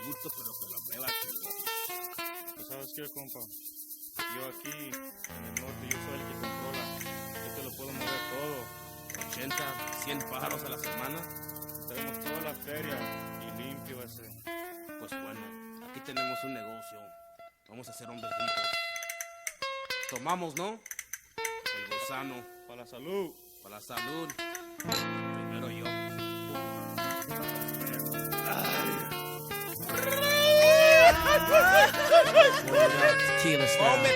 gusto, pero que lo mueva chingón. ¿Tú sabes qué, compa? Yo aquí, en el norte, yo soy el que controla. Yo te lo puedo mover todo. 80, 100 pájaros a la semana. Tenemos toda la feria y limpio ese. Pues bueno, aquí tenemos un negocio. Vamos a ser hombres ricos. Tomamos, ¿no? El gusano. Para la salud. Para la salud. Primero yo. Tequila style.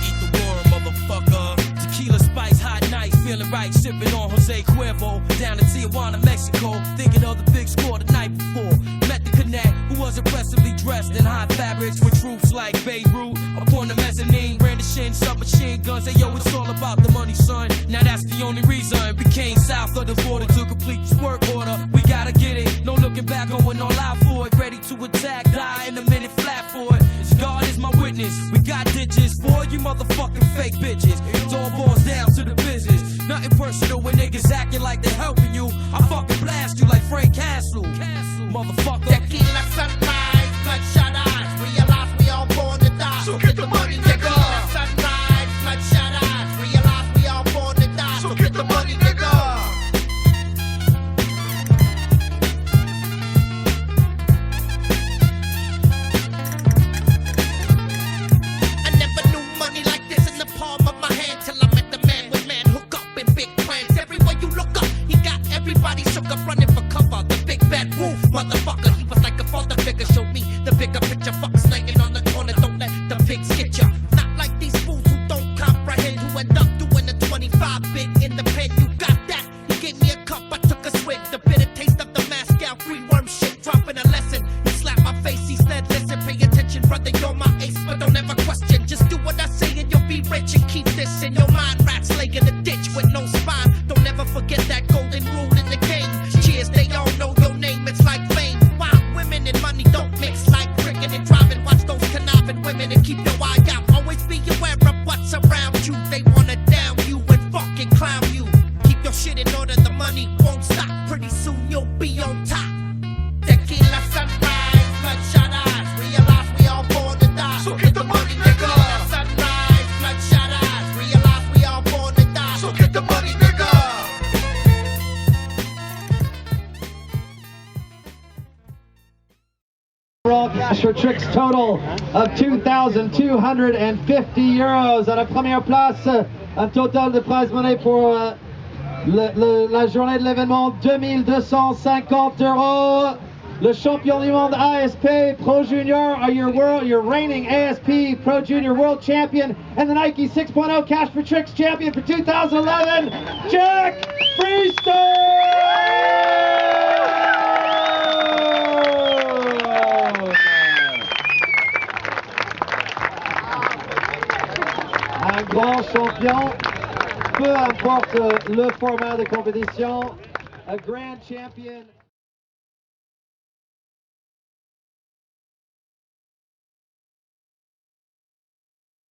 Eat the world, motherfucker. Tequila spice, hot nights, feeling right. Sipping on Jose Cuervo. Down to Tijuana, Mexico. Thinking of the big score the night before. Met the connect, who was impressively dressed in hot fabrics with troops like Beirut. Upon the mezzanine, brandishing submachine guns. Hey yo, it's all about the money, son. Now that's the only reason. Became south of the border to complete this work order. We gotta get it, no looking back, going all out for it. Ready to attack, die in a minute, flat for it. God is my witness. We got ditches for you motherfucking fake bitches. It all boils down to the business. Nothing personal when niggas acting like they're helping you. I fucking blast you like Frank Castle. Motherfucker. Tequila sunrise, bloodshot eyes. Realize we all born to die. So get the money, nigga. Sunrise, bloodshot eyes. Realize we all born to die. So get the money, nigga. I never knew money like this in the palm of my hand till I met the man with man hook up in big plans. Everywhere you look up, he got everybody shook up running for cover. The big bad wolf, motherfucker. He was like a father figure. Showed me the bigger picture. Fuck slanging on the corner. Don't let the pigs get ya. Not like these fools who don't comprehend. Who end up doing the 25 bit in the pen. You got that? He gave me a cup. I took a swig. The bitter taste of the Moscow free worm shit. Dropping a lesson. He slapped my face. He said, listen, pay attention, brother. You're my ace, but don't ever question. Just do what I say and you'll be rich. And keep this in your mind. Rats lay in the ditch with no spine. Don't ever forget that golden rule in the game. Cheers, they all know your name. It's like fame. Wow, women and money don't mix like cricket and driving. Watch those conniving women and keep your eye out. Always be aware of what's around you. They wanna down you and fucking clown you. Keep your shit in order, the money won't stop. Pretty soon you'll be on top. Tequila sunrise, bloodshot eyes. Realize we all born to die. So get the money, nigga. Sunrise, bloodshot eyes. Realize we all born to die. So get the money, nigga. Overall cash for tricks total of 2,250 euros. À la première place, un total de prize money pour la journée de l'événement, 2,250 euros. Le champion du monde ASP Pro Junior are your reigning ASP Pro Junior World Champion and the Nike 6.0 Cash for Tricks Champion for 2011, Jack Un grand champion, peu importe le format de compétition, a grand champion.